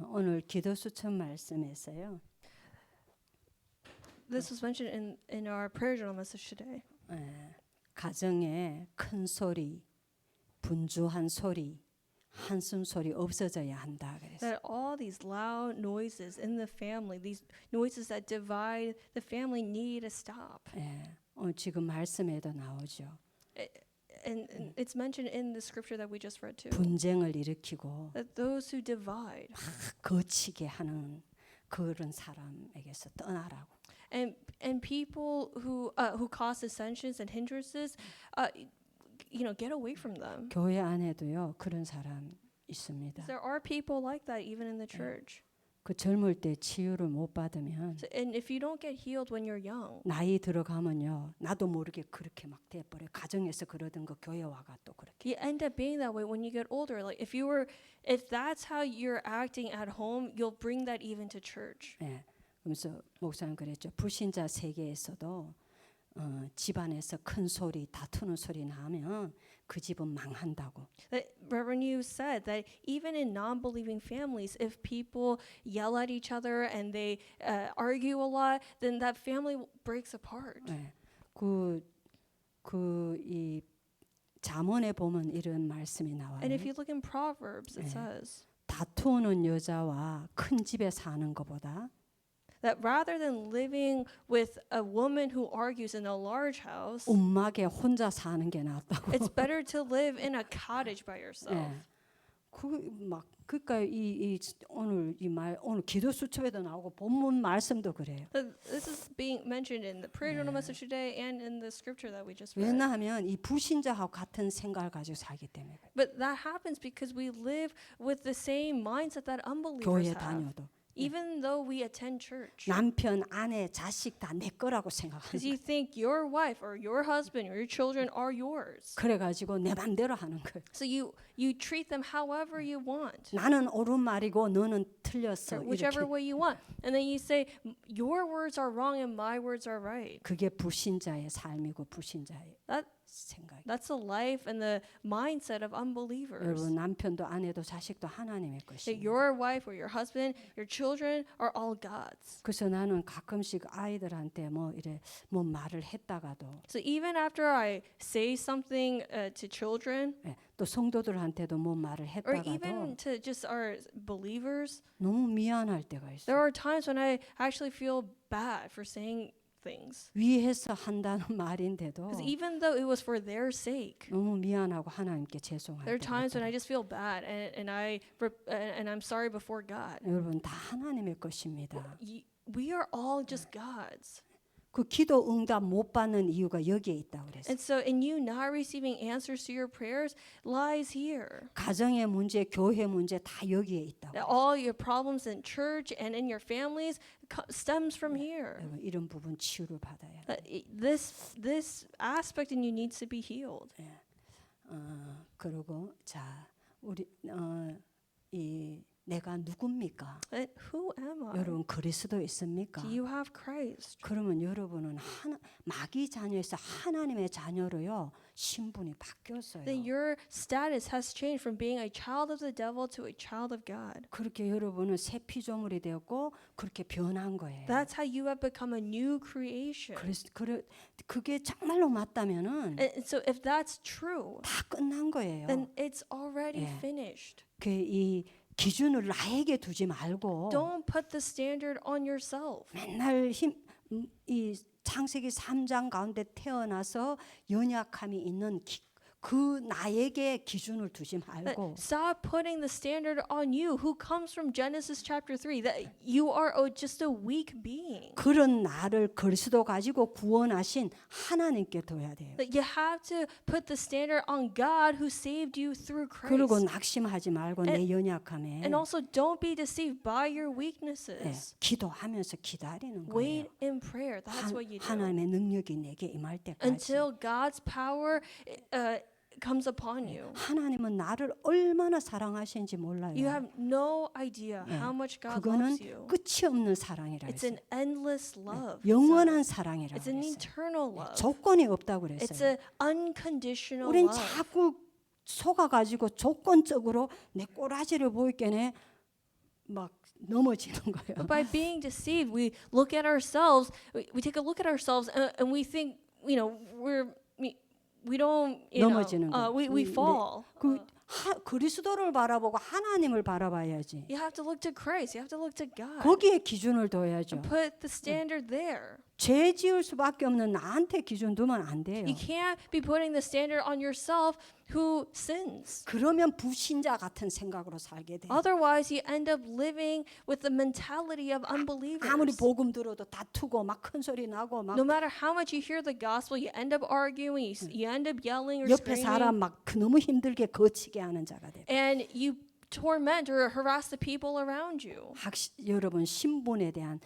오늘 기도 수천 말씀에서요. This was mentioned in our prayer journal message today. 가정에 큰 소리, 분주한 소리, 한숨 소리 없어져야 한다 그랬어요. That all these loud noises in the family, these noises that divide the family, need to stop. 지금 말씀에도 나오죠. And it's mentioned in the scripture that we just read too. 분쟁을 일으키고 That those who divide 거치게 하는 그런 사람에게서 떠나라고. and people who cause dissensions and hindrances, get away from them. 교회 안에도요 그런 사람 있습니다. There are people like that even in the church. 그 젊을 때 치유를 못 받으면 And if you don't get healed when you're young, 나이 들어가면요 나도 모르게 그렇게 막 돼버려. 가정에서 그러던 거 교회 와가 또 그렇게. you end up being that way when you get older. Like if that's how you're acting at home, you'll bring that even to church. 그래서 목사님 그랬죠. 불신자 세계에서도 집안에서 큰 소리, 다투는 소리 나면 그 집은 망한다고. Reverend, you said that even in non-believing families, if people yell at each other and they argue a lot, then that family breaks apart. 이 잠언에 보면 이런 말씀이 나와요. And if you look in Proverbs, it says 다투는 여자와 큰 집에 사는 것보다 that rather than living with a woman who argues in a large house, 음막에 혼자 사는 게 낫다고. it's better to live in a cottage by yourself. 그러니까 오늘 기도 수첩에도 나오고 본문 말씀도 그래요. This is being mentioned in the prayer journal message today and in the scripture that we just read. 왜냐하면 이 불신자하고 같은 생각을 가지고 살기 때문에. But that happens because we live with the same mindset that unbelievers 교회 have. 다녀도. Even though we attend church. 남편, 아내, 자식 다 내 거라고 생각하는 Because you think your wife or your husband or your children are yours. 그래가지고 내 맘대로 하는 거예요. So you treat them however you want. 나는 옳은 말이고 너는 틀렸어. Whichever 이렇게. way you want. And then you say, your words are wrong and my words are right. 그게 불신자의 삶이고 불신자의 생각. That's the life and the mindset of unbelievers. 여러분 남편도 아내도 자식도 하나님의 That 것이에요. your wife or your husband, your children are all God's. 그래서 나는 가끔씩 아이들한테 뭐 말을 했다가도 So even after I say something to children, 또 성도들한테도 뭐 말을 or even 했다가도 to just our believers, 너무 미안할 때가 있어요. there are times when I actually feel bad for saying things. 위해서 한다는 말인데도 Because even though it was for their sake, 너무 미안하고 하나님께 죄송할 there are 때가 times when I 있어요. just feel bad and I'm sorry before God. 여러분 다 하나님의 것입니다. We are all just God's. 그 기도 응답 못 받는 이유가 여기에 있다고 그랬어요. And so in you not receiving answers to your prayers lies here. 가정의 문제, 교회 문제 다 여기에 있다고. That all your problems in church and in your families stems from here. 여러분 이런 부분 치유를 받아야 돼요. That this aspect in you needs to be healed. 그리고 자 우리 내가 누굽니까? And who am I? 여러분 그리스도 있습니까? Do you have Christ? 그러면 여러분은 마귀 자녀에서 하나님의 자녀로요 신분이 바뀌었어요. Then your status has changed from being a child of the devil to a child of God. 그렇게 여러분은 새 피조물이 되었고 그렇게 변한 거예요. That's how you have become a new creation. 그게 정말로 맞다면은 And so if that's true, 다 끝난 거예요. then it's already finished. 이 기준을 나에게 두지 말고 Don't put the standard on yourself. 맨날 이 창세기 3장 가운데 태어나서 연약함이 있는 그 나에게 기준을 두지 말고 Stop putting the standard on you who comes from Genesis chapter 3 that you are just a weak being. 그런 나를 그리스도 가지고 구원하신 하나님께 둬야 돼요. That you have to put the standard on God who saved you through 그리고 Christ. 낙심하지 말고 내 연약함에 And also don't be deceived by your weaknesses. 기도하면서 기다리는 거예요. Wait in prayer. That's what you do. 하나님의 능력이 내게 임할 때까지. Until God's power comes upon you. 하나님은 나를 얼마나 사랑하시는지 몰라요. You have no idea how much God 그거는 loves you. 끝이 없는 사랑이라 It's 했어요. an endless love. 영원한 사랑이라고 It's an 했어요. eternal love. 조건이 없다고 It's 그랬어요. an unconditional 우린 love. 자꾸 속아가지고 조건적으로 내 꼬라지를 보이게네 막 넘어지는 거예요. But by being deceived, we look at ourselves, we take a look at ourselves, and we think, we don't, 넘어지는 거예요. we fall. 그리스도를 바라보고 하나님을 바라봐야지. You have to look to Christ. You have to look to God. 거기에 기준을 둬야죠. Put the standard there. 죄 지을 수밖에 없는 나한테 기준 두면 안 돼요. You can't be putting the standard on yourself who sins. 그러면 불신자 같은 생각으로 살게 돼요. Otherwise, you end up living with the mentality of unbelievers. 아무리 복음 들어도 다투고 막 큰 소리 나고 막 No matter how much you hear the gospel, you end up arguing, you end up yelling or 옆에 사람 screaming, 막 너무 힘들게 거치게 하는 자가 돼요. and you torment or harass the people around you. 여러분 신분에 대한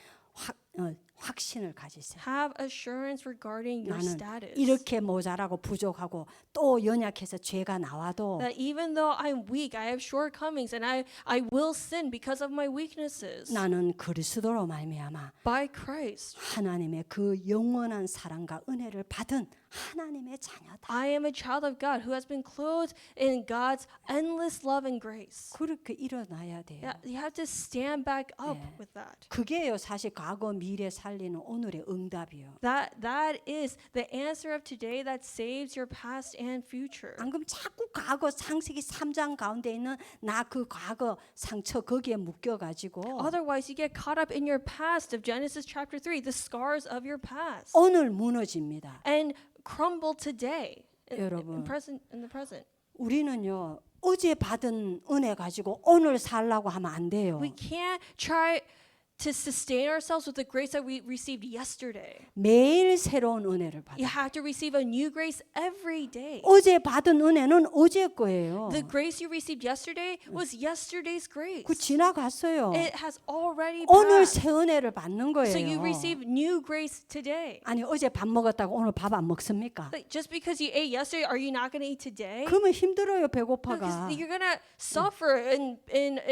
확신을 가지세요. Have assurance regarding your 나는 status. 이렇게 모자라고 부족하고 또 연약해서 죄가 나와도 That even though I'm weak, I have shortcomings, and I will sin because of my weaknesses. 나는 그리스도로 말미암아 By Christ, 하나님의 그 영원한 사랑과 은혜를 받은 하나님의 자녀다. I am a child of God who has been clothed in God's endless love and grace. 그렇게 일어나야 돼요. Yeah, you have to stand back up 네. with that. 그게요 사실 과거 미래 살리는 오늘의 응답이요. That is the answer of today that saves your past and future. 안 그럼 자꾸 과거 창세기 3장 가운데 있는 나 그 과거 상처 거기에 묶여 가지고 Otherwise, you get caught up in your past of Genesis chapter 3, the scars of your past, 오늘 무너집니다. and crumble today 여러분. in the present. 우리는요 어제 받은 은혜 가지고 오늘 살라고 하면 안 돼요. We can't try to sustain ourselves with the grace that we received yesterday. 매일 새로운 은혜를 You 받아요. have to receive a new grace every day. 어제 받은 은혜는 어제 거예요. The grace you received yesterday was yesterday's grace. 그 지나갔어요. It has already 오늘 passed. 새 은혜를 받는 거예요. So you receive new grace today. 아니 어제 밥 먹었다고 오늘 밥 안 먹습니까? Like, just because you ate yesterday, are you not going to eat today? 그러면 힘들어요 Because 배고파가. you're going to suffer and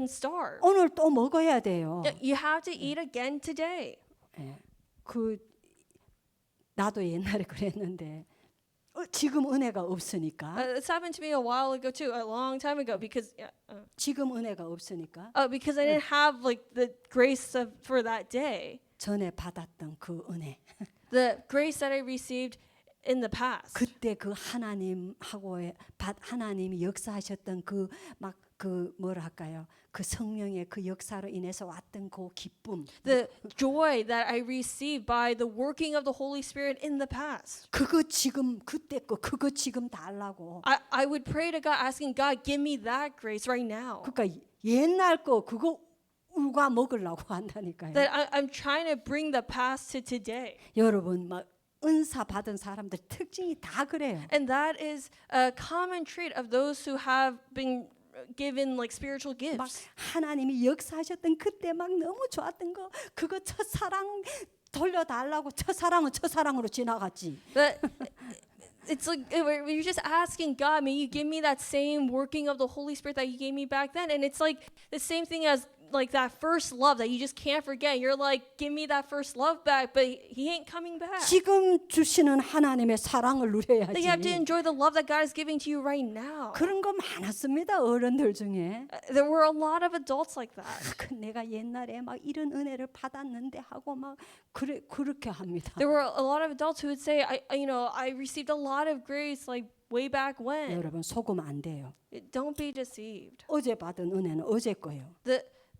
starve. 오늘 또 먹어야 돼요. You have to eat again today. 그 나도 옛날에 그랬는데 지금 은혜가 없으니까 This happened to me a while ago too, a long time ago, because 지금 은혜가 없으니까 because I didn't have like the grace for that day, 전에 받았던 그 은혜 the grace that I received in the past. 그때 그 하나님하고의 하나님이 역사하셨던 그 막 그 뭐라 할까요? 그 성령의 그 역사로 인해서 왔던 그 기쁨 The joy that I received by the working of the Holy Spirit in the past. 그거 지금 그때 거 그거 지금 달라고. I would pray to God, asking God, give me that grace right now. 그러니까 옛날 거 그거 울과 먹으려고 한다니까요. That I'm trying to bring the past to today. 여러분 막 은사 받은 사람들 특징이 다 그래요. And that is a common trait of those who have been given like spiritual 막 gifts. 하나님이 역사하셨던 그때 막 너무 좋았던 거 그거 첫사랑 돌려달라고 첫사랑은 첫사랑으로 지나갔지. That it's like you're just asking God, may you give me that same working of the Holy Spirit that you gave me back then? And it's like the same thing as like that first love that you just can't forget. You're like, give me that first love back, but he ain't coming back. 지금 주시는 하나님의 사랑을 That you have to 누려야지. enjoy the love that God is giving to you right now. 그런 거 많았습니다 어른들 중에. There were a lot of adults like that. 그 내가 옛날에 막 이런 은혜를 받았는데 하고 막 그렇게 합니다. There were a lot of adults who would say, I received a lot of grace like way back when. 여러분 속으면 안 돼요. Don't be deceived. 어제 받은 은혜는 어제 거예요.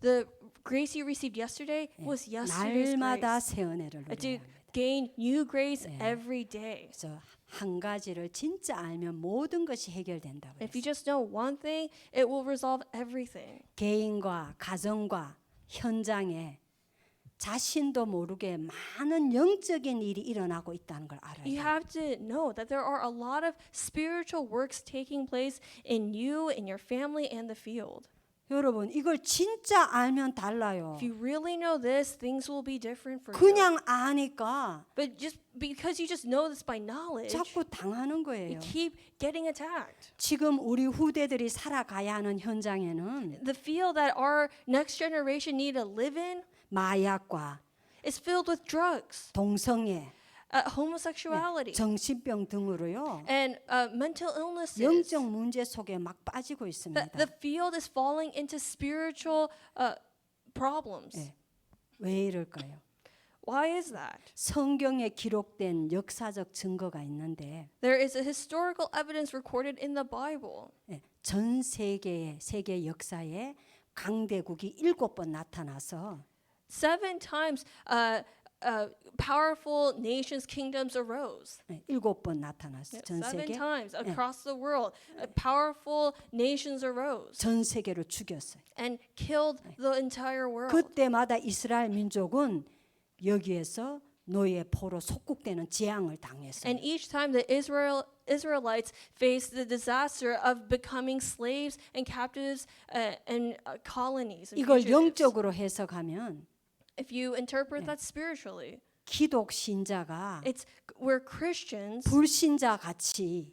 The grace you received yesterday was yesterday's 날마다 grace. 새 은혜를 누려야 To 합니다. gain new grace every day. 그래서 한 가지를 진짜 알면 모든 것이 해결된다고 If you 그랬어요. just know one thing, it will resolve everything. 개인과 가정과 현장에 자신도 모르게 많은 영적인 일이 일어나고 있다는 걸 알아야 You 돼요. have to know that there are a lot of spiritual works taking place in you, in your family, and the field. 여러분 이걸 진짜 알면 달라요. If you really know this, things will be different for you. 그냥 아니까 But just because you just know this by knowledge, 자꾸 당하는 you 거예요. keep getting attacked. 지금 우리 후대들이 살아가야 하는 현장에는 The field that our next generation need to live in 마약과 is filled with drugs, 동성애, homosexuality 정신병 등으로요. and mental illnesses. 영적 문제 속에 막 빠지고 있습니다. The field is falling into spiritual problems. 예. 왜 이럴까요? Why is that? 성경에 기록된 역사적 증거가 있는데 There is a historical evidence recorded in the Bible. 예, 전 세계의 세계 역사에 강대국이 7번 나타나서 7 times powerful nations, kingdoms arose. 7번 나타났어요. 전 7 세계 times across the world, powerful nations arose 전 세계로 죽였어요. and killed the entire world. 그때마다 이스라엘 민족은 여기에서 노예 포로 속국되는 재앙을 당했어요. And each time the Israelites faced the disaster of becoming slaves and captives and colonies. And 이걸 fugitives. 영적으로 해석하면 If you interpret that spiritually, 기독 신자가 it's we're Christians 불신자 같이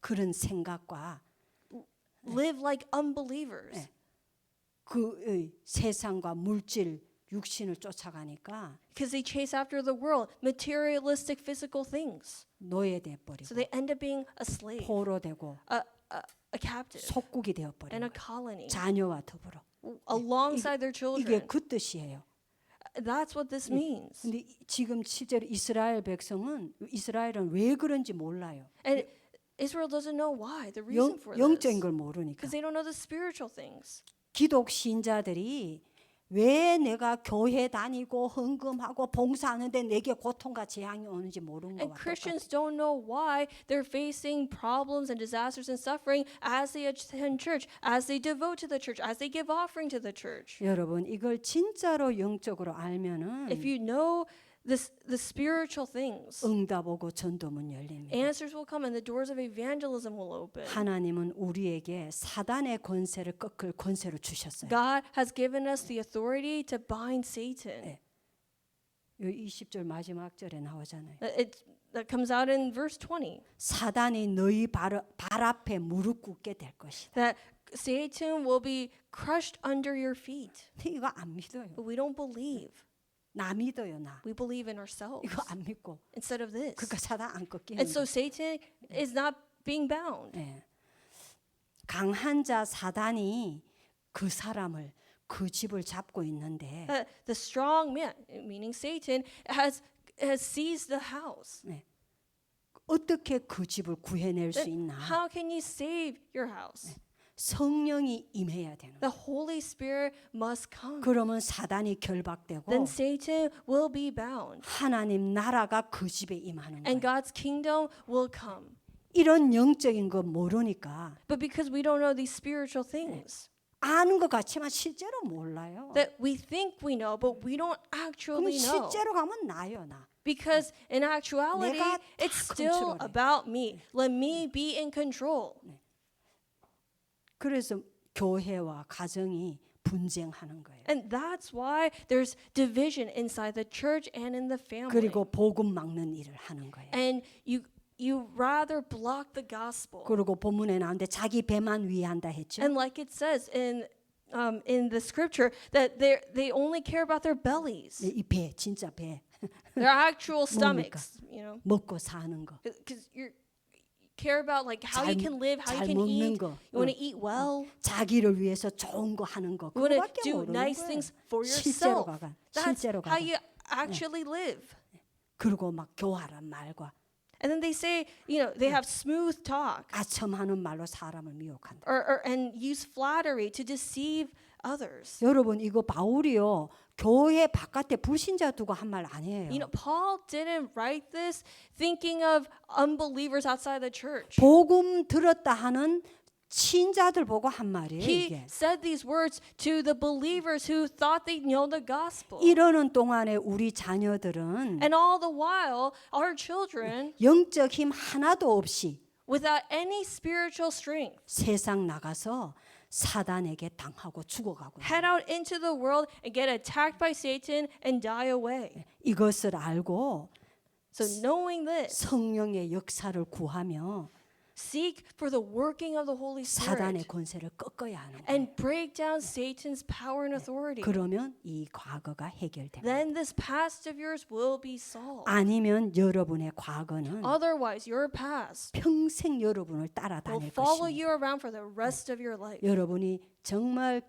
그런 생각과 live like unbelievers. 그 세상과 물질 육신을 쫓아가니까 Because they chase after the world, materialistic, physical things. 노예돼 버리고 So they end up being a slave, 포로되고 a captive, 속국이 되어 and 버리고 a colony 자녀와 더불어 alongside their 이게 children. 그 뜻이에요. That's what this means. 근데 지금 실제로 이스라엘 백성은 이스라엘은 왜 그런지 몰라요. And Israel doesn't know why, the reason for 영적인 this. 걸 모르니까. Because they don't know the spiritual things. 기독 신자들이 왜 내가 교회 다니고 헌금하고 봉사하는데 내게 고통과 재앙이 오는지 모르는 And 거와 Christians don't know why they're facing problems and disasters and suffering as they attend church, as they devote to the church, as they give offering to the church. 여러분 이걸 진짜로 영적으로 알면은 If you know the spiritual things, 응답 오고 전도문 열립니다. answers will come and the doors of evangelism will open. 하나님은 우리에게 사단의 권세를 꺾을 권세를 주셨어요. God has given us the authority to bind Satan. 요 20절 마지막 절에 나오잖아요. That comes out in verse 20. 사단이 너희 발 앞에 무릎 꿇게 될 것이다. That Satan will be crushed under your feet. 이거 안 믿어요. But we don't believe. 나 믿어요 나. We believe in ourselves 이거 안 믿고. instead of this. 그러니까 사단 안 꺾이는 And so 거예요. Satan is not being bound. 예. 강한 자 사단이 그 사람을 그 집을 잡고 있는데 The strong man, meaning Satan, has seized the house. 어떻게 그 집을 구해낼 수 Then 있나? how can you save your house? 성령이 임해야 되는 거예요. The Holy Spirit must come. 그러면 사단이 결박되고 Then Satan will be bound. 하나님 나라가 그 집에 임하는 And 거예요. God's kingdom will come. 이런 영적인 거 모르니까 But because we don't know these spiritual things, 아는 것 같지만 실제로 몰라요. that we think we know, but we don't 그럼 actually know. 실제로 가면 나요 나. Because in actuality, 내가 다 it's still 컨트롤해. about me. Let me be in control. 그래서 교회와 가정이 분쟁하는 거예요. And that's why there's division inside the church and in the family. 그리고 복음 막는 일을 하는 거예요. And you rather block the gospel. 그리고 본문에 나오는데 자기 배만 위한다 했죠. And like it says in the scripture that they only care about their bellies, 이 배, 진짜 배. their actual stomachs, you know, 먹고 사는 거. because you care about like how you 잘- can live, how 잘 you can 먹는 eat. 거. You want to eat well. 자기를 위해서 좋은 거 하는 거. You want to 그거밖에 do 모르는 nice 거예요. things for 실제로 yourself. 가가. That's 실제로 how 가가. you actually live. 그리고 막 교활한 말과 And then they say, you know, they have smooth talk 아첨하는 말로 사람을 미혹한다. and use flattery to deceive others. 여러분 이거 바울이요. 교회 바깥에 불신자 두고 한 말 아니에요. You know, Paul didn't write this thinking of unbelievers outside the church. 복음 들었다 하는 신자들 보고 한 말이에요. He 이게. said these words to the believers who thought they know the gospel. 이러는 동안에 우리 자녀들은 And all the while, our children, 영적 힘 하나도 없이 without any spiritual strength, 세상 나가서 사단에게 당하고 죽어가고 있어요. head out into the world and get attacked by Satan and die away. 이것을 알고 So knowing this, 성령의 역사를 구하며 seek for the working of the Holy 사단의 Spirit 권세를 꺾어야 하는 거예요. and break down Satan's power and authority. 그러면 이 과거가 해결됩니다. Then this past of yours will be solved. 아니면 여러분의 과거는 Otherwise, your past 평생 여러분을 will 따라다닐 follow 것입니다. you around for the rest of your life. 여러분이 정말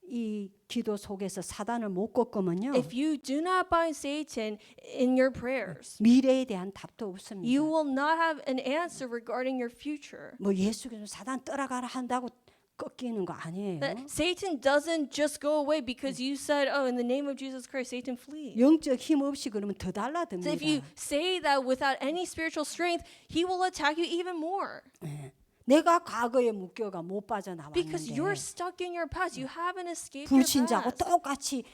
이 기도 속에서 사단을 못 꺾으면요. If you do not bind Satan in your prayers, 미래에 대한 답도 없습니다. you will not have an answer regarding your future. 뭐 예수께서 사단 떠나가라 한다고 꺾이는 거 아니에요. That Satan doesn't just go away because you said, "Oh, in the name of Jesus Christ, Satan flee." 영적 힘 없이 그러면 더 So 달라듭니다. if you say that without any spiritual strength, he will attack you even more 예. 내가 과거에 묶여가 못 because 빠져나왔는데 you're stuck in your past. You haven't escaped your 불신자하고 past. 똑같이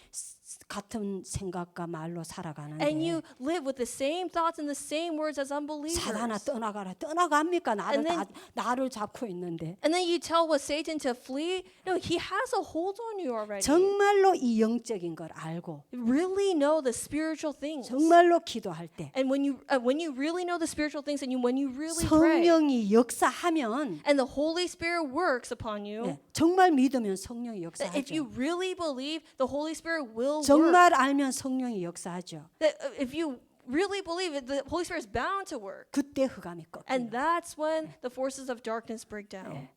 같은 생각과 말로 살아가는데 And you live with the same thoughts and the same words as 사단아 unbelievers. 떠나가라 떠나갑니까 나를 And then- 나를 잡고 있는데 And then you tell what Satan to flee. No, he has a hold on you already. 정말로 이 영적인 걸 알고 Really know the spiritual things. 정말로 기도할 때 And when you really know the spiritual things and when you really pray 성령이 역사하면 and the Holy Spirit works upon you, 예, 정말 믿으면 성령이 that if you 역사하죠. really believe, the Holy Spirit will work. 정말 알면 성령이 역사하죠. That if you really believe it, the Holy Spirit is bound to work. 그때 흑암이 And 꺾여요. that's when the forces of darkness break down. 예.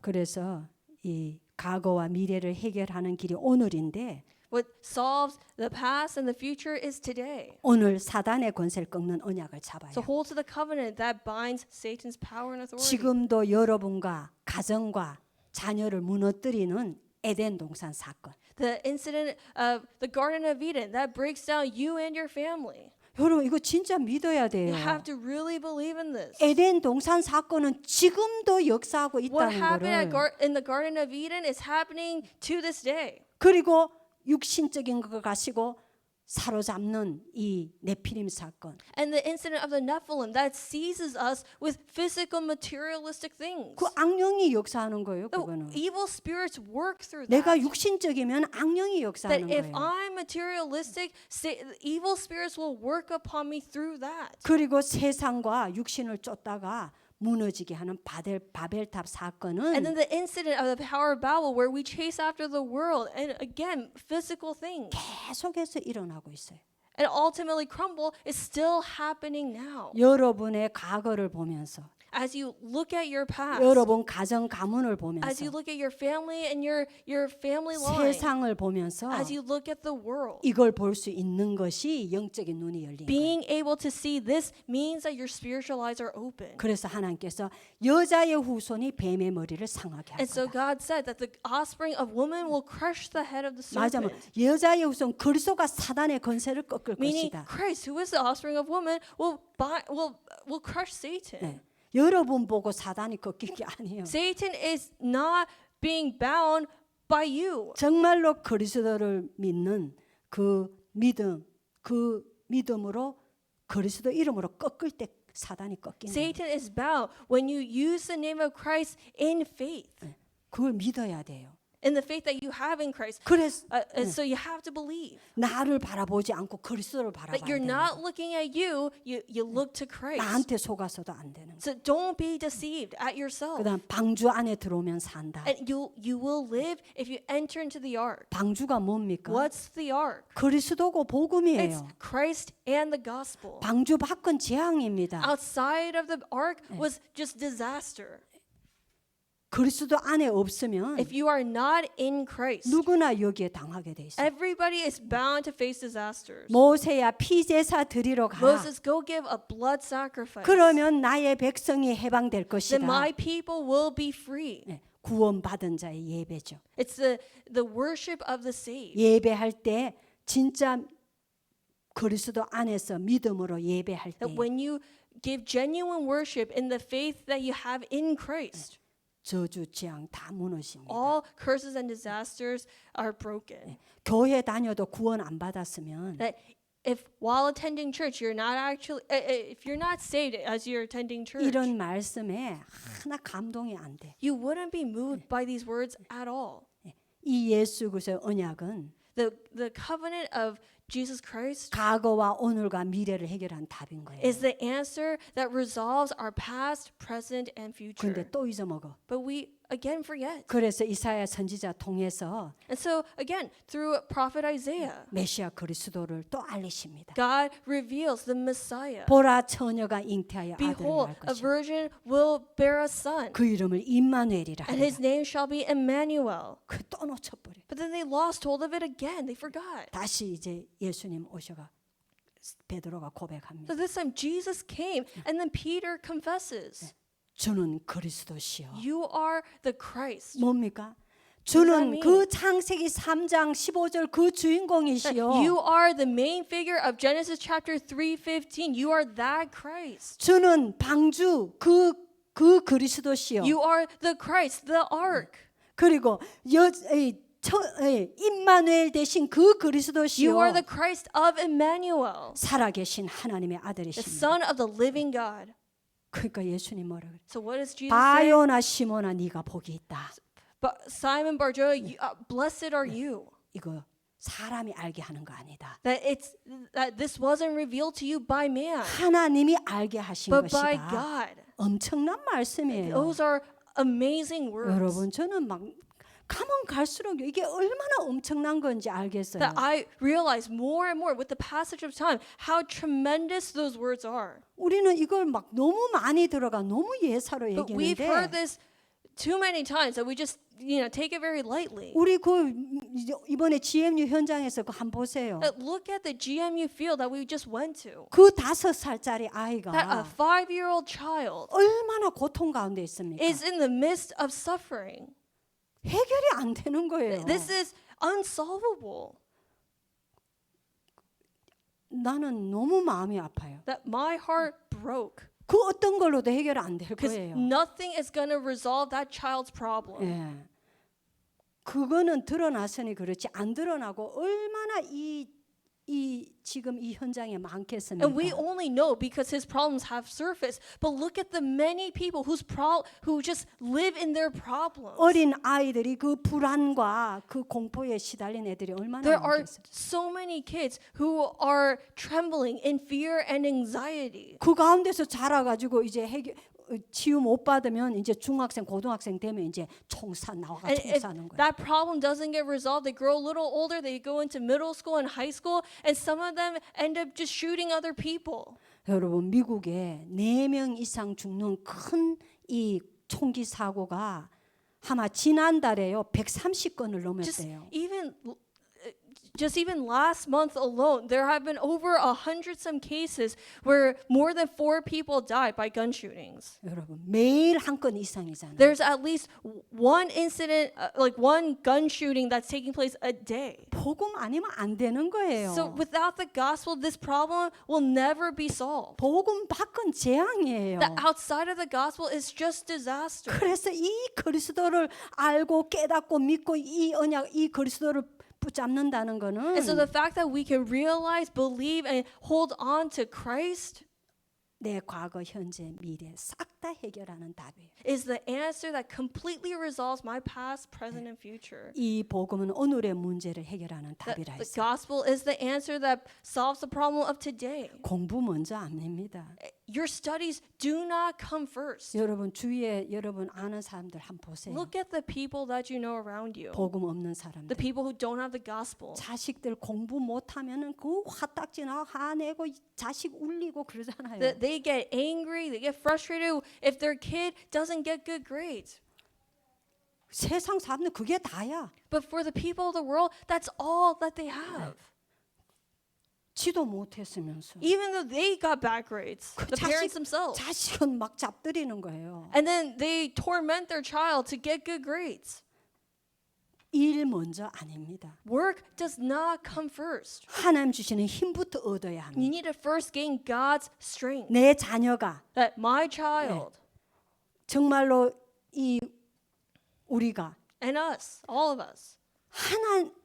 그래서 이 과거와 미래를 해결하는 길이 오늘인데 What solves the past and the future is today. 오늘 사단의 권세를 꺾는 언약을 잡아요. So hold to the covenant that binds Satan's power and authority. 지금도 여러분과 가정과 자녀를 무너뜨리는 에덴 동산 사건. The incident of the Garden of Eden that breaks down you and your family. 여러분 이거 진짜 믿어야 돼요. You have to really believe in this. 에덴 동산 사건은 지금도 역사하고 What 있다는 happened 거를 in the Garden of Eden is happening to this day. 그리고 육신적인 걸 가지고 사로잡는 이 네피림 사건. And the incident of the Nephilim that seizes us with physical materialistic things. 그 악령이 역사하는 거예요. The 그거는. evil spirits work through 내가 that. 육신적이면 악령이 That 역사하는 if 거예요. I'm materialistic, evil spirits will work upon me through that. 그리고 세상과 육신을 쫓다가 무너지게 하는 바벨탑 And 사건은 then the incident of the Tower of Babel where we chase after the world and again physical things 계속해서 일어나고 있어요. and ultimately crumble is still happening now. 여러분의 과거를 보면서 As you look at your past, 여러분 가정 가문을 as 보면서 you look at your family and your family line, 세상을 보면서 as you look at the world, 이걸 볼 수 있는 것이 영적인 눈이 열린 거예요. being able to see this means that your spiritual eyes are open. 그래서 하나님께서 여자의 후손이 뱀의 머리를 상하게 할 And so 거다. God said that the offspring of woman will crush the head of the 맞아요. serpent. 여자의 후손 그리스도가 사단의 권세를 꺾을 Meaning 것이다. Christ, who is the offspring of woman, will crush Satan. 네. 여러분 보고 사단이 꺾일 게 아니에요. Satan is not being bound by you. 정말로 그리스도를 믿는 그 믿음으로 그리스도 이름으로 꺾을 때 사단이 꺾이는 거예요. Satan is bound when you use the name of Christ in faith, 그걸 믿어야 돼요. in the faith that you have in Christ. 그래서 And so you have to believe 나를 바라보지 않고 그리스도를 바라봐야 that you're 돼요. not looking at you, you look to Christ. 나한테 속아서도 안 되는 거예요. So don't be deceived at yourself. 그다음 방주 안에 들어오면 산다. And you will live if you enter into the ark. 방주가 뭡니까? What's the ark? 그리스도고 It's 복음이에요. Christ and the gospel. 방주 밖은 재앙입니다. Outside of the ark was just disaster. 그리스도 안에 없으면 If you are not in Christ, 누구나 여기에 당하게 돼 있어요. everybody is bound to face disasters. 모세야 피제사 드리러 가. Moses, go give a blood sacrifice. 그러면 나의 백성이 해방될 Then 것이다. my people will be free. 네, 구원받은 자의 예배죠. It's the worship of the saved. 예배할 때 진짜 그리스도 안에서 믿음으로 예배할 때 That when you give genuine worship in the faith that you have in Christ, 저주 재앙 다 무너집니다. all curses and disasters are broken. 교회 다녀도 구원 안 받았으면 That if while attending church you're not actually if you're not saved as you're attending church, 이런 말씀에 하나 감동이 안 돼. you wouldn't be moved by these words at all. 이 예수 그리스도의 언약은 The covenant of Jesus Christ 과거와 오늘과 미래를 해결한 답인 거예요. is the answer that resolves our past, present, and future. 근데 또 잊어먹어. But we again forget. 그래서 이사야 선지자 통해서 And so again, through prophet Isaiah, 메시아 그리스도를 또 알리십니다. God reveals the Messiah. 보라 처녀가 잉태하여 아들을 Behold, 낳을 a 것이요 virgin will bear a son, 그 이름을 임마누엘이라 and his 하리라. name shall be Emmanuel. 그 또 놓쳐버려. But then they lost hold of it again. They forgot. 다시 이제 예수님 오셔가 베드로가 고백합니다. So this time Jesus came, and then Peter confesses, 주는 그리스도시요. "You are the Christ." 뭡니까? does that 주는 mean? 그 창세기 3장 15절 그 주인공이시요. You are the main figure of Genesis chapter 3:15. You are that Christ. 주는 방주 그 그리스도시요. You are the Christ, the ark. 그리고 임마누엘 대신 그 그리스도시요. You are the Christ of Emmanuel, 살아계신 하나님의 the 아들이십니다. Son of the living God. 그러니까 예수님 뭐라 그래? So what does Jesus say? 바요나 시모나 네가 복이 있다. But Simon Bar-Jonah, blessed are you. 이거 사람이 알게 하는 거 아니다. That this wasn't revealed to you by man, 하나님이 알게 하신 but by 것이다. God. 엄청난 말씀이에요. Those are amazing words. 여러분 저는 막 가면 갈수록 이게 얼마나 엄청난 건지 알겠어요. That I realize more and more with the passage of time how tremendous those words are. 우리는 이걸 막 너무 많이 들어가 너무 예사로 But we've heard 얘기하는데 this too many times that we just take it very lightly. 우리 그 이번에 GMU 현장에서 그 한번 보세요. Look at the GMU field that we just went to. 그 5살짜리 That a 아이가 5-year-old child 얼마나 고통 가운데 있습니까? is in the midst of suffering. 해결이 안 되는 거예요. This is unsolvable. 나는 너무 마음이 아파요. That my heart broke 그 어떤 걸로도 해결 안 될 because 거예요. nothing is going to resolve that child's problem. 예. 그거는 드러났으니 그렇지 안 드러나고 얼마나 이 지금 이 현장에 많겠습니까? And we only know because his problems have surfaced. But look at the many people who just live in their problems. 어린 아이들이 그 불안과 그 공포에 시달린 애들이 얼마나 There are 많겠어요. so many kids who are trembling in fear and anxiety. 그 가운데서 자라가지고 이제 치유 못 받으면 이제 중학생, 고등학생 되면 이제 나와가 And if 총사는 거예요. that problem doesn't get resolved, they grow a little older, they go into middle school and high school, and some of them end up just shooting other people. 여러분 미국에 4명 이상 죽는 큰 이 총기 사고가 아마 지난달에요 130건을 넘었대요. Just even last month alone, there have been over 100 some cases where more than 4 people died by gun shootings. 여러분 매일 한 건 이상이잖아요. There's at least one incident, like one gun shooting that's taking place a day. 복음 아니면 안 되는 거예요. So without the gospel, this problem will never be solved. 복음 밖은 재앙이에요. The outside of the gospel is just disaster. 그래서 이 그리스도를 알고 깨닫고 믿고 이 언약 이 그리스도를 붙잡는다는 거는 And so the fact that we can realize, believe, and hold on to Christ 내 과거, 현재, 미래 싹 다 해결하는 답이에요. is the answer that completely resolves my past, present, and future. 이 복음은 오늘의 문제를 해결하는 That 답이라 the 했어요. gospel is the answer that solves the problem of today. 공부 먼저 안 냅니다. Your studies do not come first. 여러분 주위에 여러분 아는 사람들 한번 보세요. Look at the people that you know around you, 복음 없는 the 사람들. people who don't have the gospel. 자식들 공부 못하면은 그 화딱지나 화내고 자식 울리고 그러잖아요. That they get angry, they get frustrated if their kid doesn't get good grades. 세상 사람들 그게 다야. But for the people of the world, that's all that they have. 지도 못했으면서. Even though they got bad grades, the parents themselves. 자식은 막 잡들이는 거예요. And then they torment their child to get good grades. 일 먼저 아닙니다. Work does not come first. 하나님 주시는 힘부터 얻어야 You 합니다. need to first gain God's strength. 내 자녀가 That my child 정말로 우리가 and us, all of us,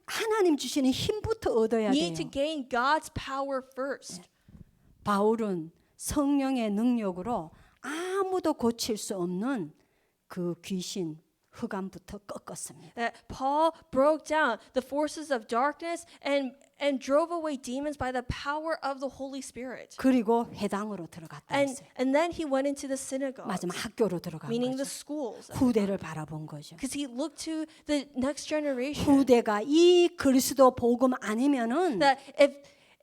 하나님 주시는 힘부터 얻어야 need 돼요. to gain God's power first. 바울은 성령의 능력으로 아무도 고칠 수 없는 그 귀신, 흑암부터 꺾었습니다. That Paul broke down the forces of darkness and drove away demons by the power of the Holy Spirit. 그리고 회당으로 들어갔다 했어요. And then he went into the synagogue, 마지막 학교로 들어간 meaning the 거죠. schools, 후대를 바라본 거죠. because he looked to the next generation. 후대가 이 그리스도 복음 아니면은 That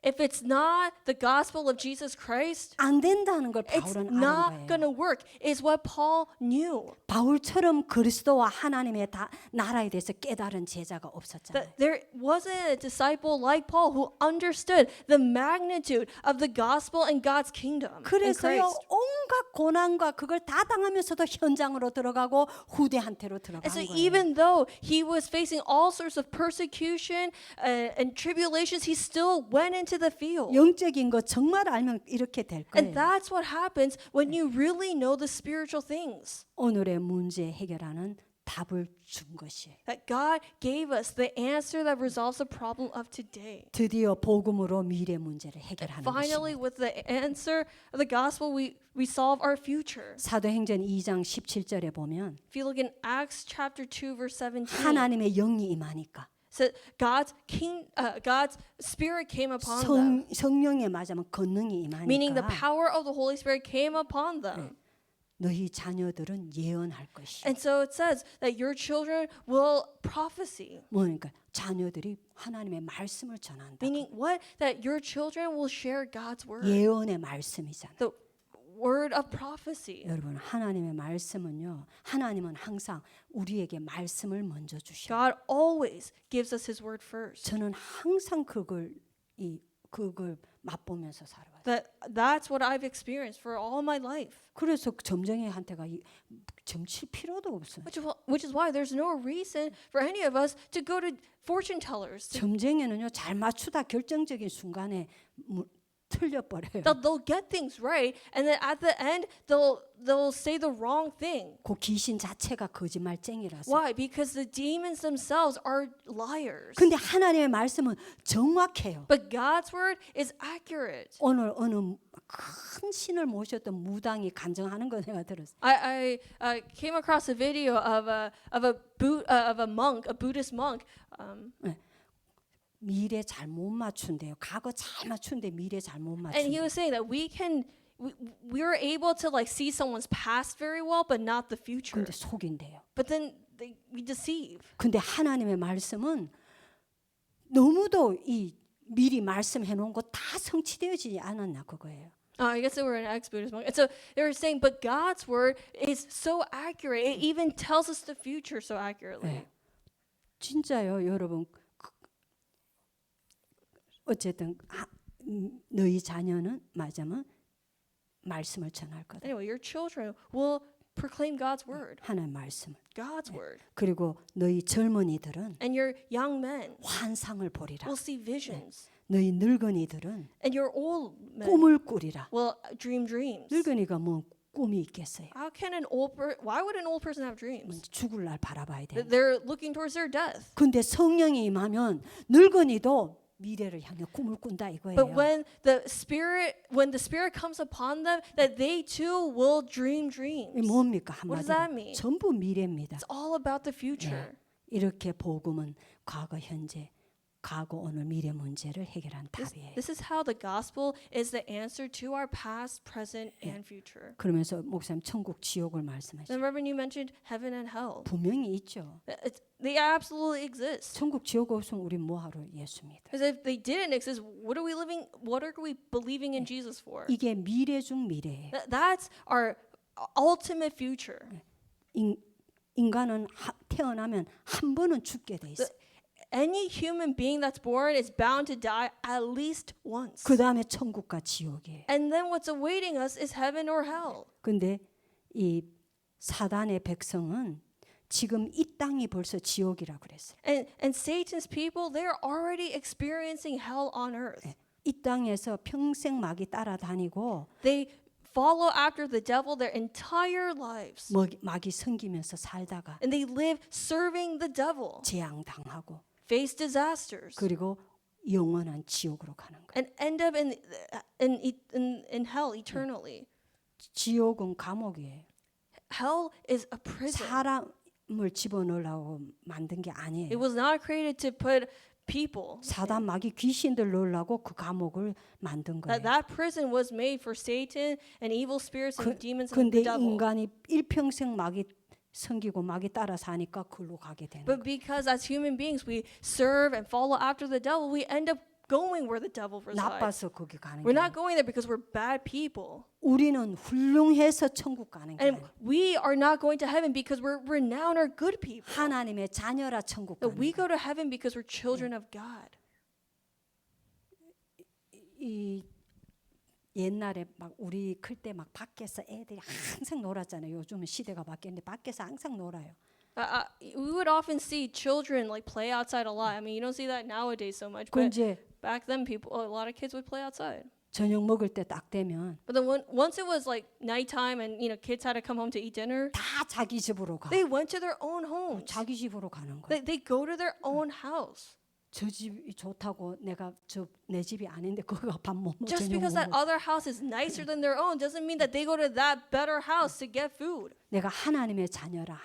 if it's not the gospel of Jesus Christ, 안 된다는 걸 it's 바울은 not 아는 going 거예요. to work, is what Paul knew. 바울처럼 그리스도와 하나님의 나라에 대해서 깨달은 제자가 없었잖아요. That there wasn't a disciple like Paul who understood the magnitude of the gospel and God's kingdom in 그래서요 Christ. 온갖 고난과 그걸 다 당하면서도 현장으로 들어가고 후대한테로 들어간 And so 거예요. even though he was facing all sorts of persecution and tribulations, he still went into the field. 영적인 거 정말 알면 이렇게 될 And 거예요. that's what happens when you really know the spiritual things. 오늘의 문제 해결하는 답을 준 것이에요. That God gave us the answer that resolves the problem of today. 드디어 복음으로 미래 문제를 해결하는 Finally, 것입니다. with the answer of the gospel, we solve our future. 사도행전 2장 17절에 보면 If you look in Acts chapter 2, verse 17, 하나님의 영이 임하니까 said God's spirit came upon them, 성령에 맞으면 권능이 meaning the 임하니까 power of the Holy Spirit came upon them. 너희 자녀들은 예언할 것이요. And so it says that your children will prophecy, 뭐니까 자녀들이 하나님의 말씀을 전한다. meaning what? That your children will share God's word, 예언의 말씀이잖아요. the word of prophecy. 여러분 하나님의 말씀은요. 하나님은 항상 우리에게 말씀을 먼저 주셔. God always gives us His word first. 저는 항상 그걸 맛보면서 살아왔어요. That's what I've experienced for all my life. 그래서 점쟁이한테가 점칠 필요도 없어요. Which is why there's no reason for any of us to go to fortune tellers. 점쟁이는요 잘 맞추다 결정적인 순간에 틀려버려요. They'll get things right, and then at the end they'll say the wrong thing. 그 귀신 자체가 거짓말쟁이라서. Why? Because the demons themselves are liars. 근데 하나님의 말씀은 정확해요. But God's word is accurate. 오늘 어느 큰 신을 모셨던 무당이 간증하는 거 내가 들었어요. I came across a video of a monk, a Buddhist monk. 미래 잘 못 맞춘대요. 과거 잘 맞춘데 미래 잘 못 And he 맞춘대. was saying that we're able to like see someone's past very well, but not the future. 근데 속인대요. But then we deceive. 근데 하나님의 말씀은 너무도 이 미리 말씀해 놓은 거 다 성취되어지지 않았나 그거예요. I guess they were an ex-Buddhist monk. And so they were saying, but God's word is so accurate. It even tells us the future so accurately. 네. 진짜요, 여러분. 어쨌든 너희 자녀는 맞으면 말씀을 전할 거다. Anyway, your children will proclaim God's word. 하나님 말씀을. God's word. 그리고 너희 젊은이들은 And your young men 환상을 보리라. will see visions. 너희 늙은이들은 And your old men 꿈을 꾸리라. will dream dreams. 늙은이가 뭐 꿈이 있겠어요? Why would an old person have dreams? 죽을 날 바라봐야 돼. They're looking towards their death. 근데 성령이 임하면 늙은이도 미래를 향해 꿈을 꾼다 이거예요. But when the spirit comes upon them, that they too will dream dreams. 이 뭡니까 What does that 한마디로 mean? 전부 미래입니다. It's all about the future. 이렇게 복음은 과거, 현재, 과거, 오늘, 미래 문제를 해결한 답이에요. This is how the gospel is the answer to our past, present, and future. 그러면서 목사님 천국, 지옥을 Then, 말씀하셨어요. Reverend, you mentioned heaven and hell. 분명히 있죠. They absolutely exist. 천국, 지옥 없으면 우리 뭐하러 예수 믿어? Because if they didn't exist, what are we believing in Jesus for? 이게 미래 중 미래예요. That's our ultimate future. 인간은 태어나면 한 번은 죽게 돼 있어요. Any human being that's born is bound to die at least once. 그 다음에 천국과 지옥이에요. And then what's awaiting us is heaven or hell. 근데 이 사단의 백성은 지금 이 땅이 벌써 지옥이라 그랬어요. And Satan's people, they're already experiencing hell on earth. 이 땅에서 평생 마귀 따라다니고 They follow after the devil their entire lives. 마귀 섬기면서 살다가 And they live serving the devil, 재앙 당하고 face disasters, 그리고 영원한 지옥으로 가는 거예요. and end up in hell eternally. 지옥은 감옥이에요. Hell is a prison. 사람 사람을 집어넣으려고 만든 게 아니에요. It was not created to put people. 사단 마귀 귀신들 넣으려고 그 감옥을 만든 거예요. That prison was made for Satan and evil spirits and demons and 근데 the devil. 인간이 일평생 마귀 섬기고 마귀 따라 사니까 그걸로 가게 되는 But 거예요. because as human beings we serve and follow after the devil, we end up going where the devil resides. 나빠서 거기 가는 We're 게 not going there because we're bad people. 우리는 훌륭해서 천국 가는 게 And 아니에요. we are not going to heaven because we're renowned or good people. 하나님의 자녀라 천국 That 가는 we 거예요. go to heaven because we're children of God. 이 옛날에 막 우리 클 때 막 밖에서 애들이 항상 놀았잖아요. 요즘은 시대가 바뀌었는데 밖에서 항상 놀아요. We would often see children like play outside a lot. I mean, you don't see that nowadays so much, 그 but 이제 back then a lot of kids would play outside. 저녁 먹을 때 딱 되면 But then once it was like nighttime and kids had to come home to eat dinner, 다 자기 집으로 가. they went to their own homes. 자기 집으로 가는 거예요. They go to their own house. 저 집이 좋다고 내가 내 집이 아닌데 거기 밥 못 먹어. Just 저녁 because 못 that 먹어. other house is nicer than their own doesn't mean that they go to that better house to get food. 내가 하나님의 자녀라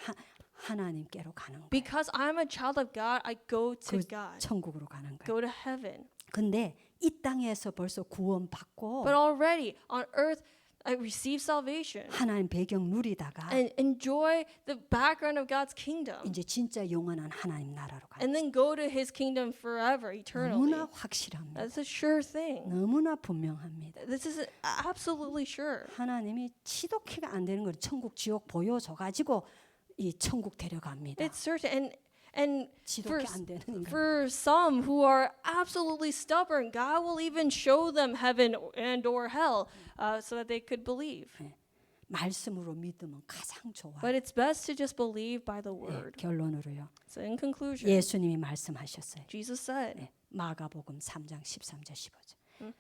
하나님께로 가는 거예요. Because I'm a child of God, I go to 그 God. 천국으로 가는 거예요. Go to heaven. 근데 이 땅에서 벌써 구원받고 But already on earth, I receive salvation 하나님 배경 누리다가 and enjoy the background of God's kingdom. 이제 진짜 영원한 하나님 나라로 가요. And then go to his kingdom forever, eternally. 너무나 확실합니다. That's a sure thing. 너무나 분명합니다. This is absolutely sure. 하나님이 치도키가 안 되는 걸 천국 지옥 보여줘 가지고 이 천국 데려갑니다. It's certain. And 지독히 안 되는 인간. for some who are absolutely stubborn, God will even show them heaven and or hell so that they could believe. 말씀으로 믿으면 가장 좋아요. But it's best to just believe by the word. 결론으로요. So in conclusion, 예수님이 말씀하셨어요. Jesus said, 마가복음 3장 13절 15절.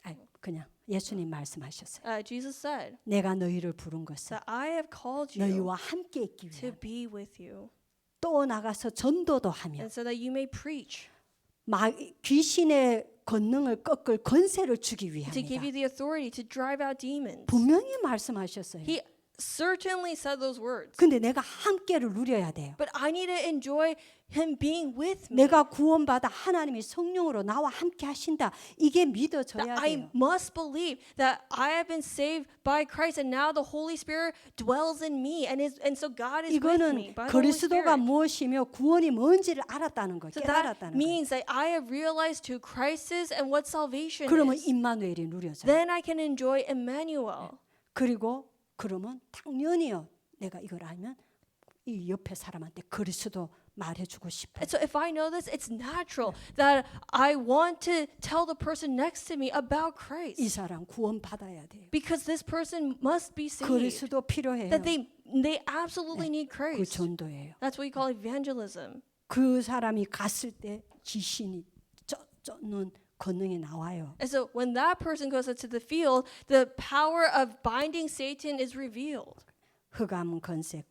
아니, 그냥 예수님 말씀하셨어요. Jesus said 내가 너희를 부른 것은 that I have called you 너희와 함께 있기 to 위함. be with you, 또 나가서 전도도 하며 and so that you may preach, 귀신의 권능을 꺾을 권세를 주기 to give 위함이다. you the authority to drive out demons. 분명히 말씀하셨어요. He certainly said those words. 근데 내가 함께를 누려야 돼요. But I need to enjoy him being with me. 내가 구원받아 하나님이 성령으로 나와 함께 하신다. 이게 믿어져야 That I 돼요. must believe that I have been saved by Christ and now the Holy Spirit dwells in me and so God is with me 이거는 by the Holy 그리스도가 Spirit. 무엇이며 구원이 뭔지를 알았다는 거예요. So that 깨달았다는 거예요. means that I have realized who Christ is and what salvation 그러면 is. 임마누엘이 누려져요. Then I can enjoy Emmanuel. 그리고 그러면 당연히요. 내가 이걸 알면 이 옆에 사람한테 그리스도 말해주고 싶어요. And so if I know this, it's natural that I want to tell the person next to me about 이 Christ. 사람 구원 받아야 돼요. Because this person must be saved. 그리스도 필요해요. That they absolutely need 그 Christ. 전도예요. That's what we call evangelism. 그 사람이 갔을 때 귀신이 쫓는 권능이 나와요. And so when that person goes into the field, the power of binding Satan is revealed. 흑암 권세,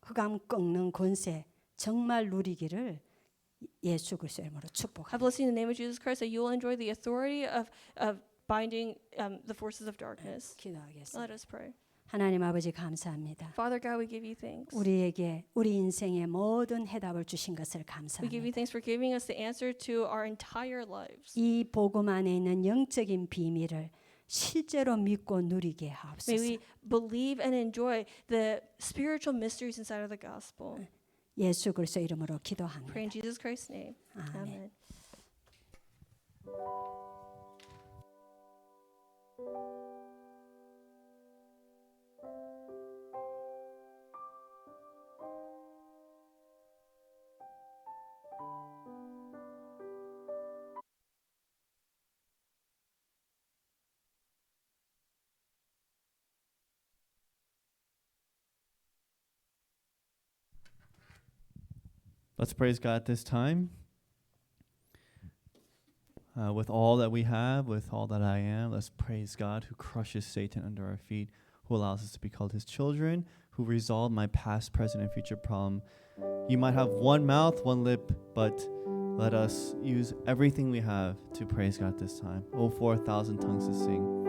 흑암 꺾는 권세 정말 누리기를 예수 그리스도의 이름으로 I 축복합니다. bless you in the name of Jesus Christ that you will enjoy the authority of binding the forces of darkness. 기도하겠습니다. Let us pray. 하나님 아버지 감사합니다. Father God, we give you thanks. 우리에게 우리 인생의 모든 해답을 주신 것을 We give you 감사합니다. thanks for giving us the answer to our entire lives. 이 복음 안에 있는 영적인 비밀을 실제로 믿고 누리게 May 하옵소서. we believe and enjoy the spiritual mysteries inside of the gospel. 예수 그리스도 이름으로 Pray 기도합니다. in Jesus Christ's name. 아멘. Amen. Let's praise God at this time. With all that we have, with all that I am, let's praise God who crushes Satan under our feet, who allows us to be called his children, who resolved my past, present, and future problem. You might have one mouth, one lip, but let us use everything we have to praise God this time. Oh, 4,000 tongues to sing.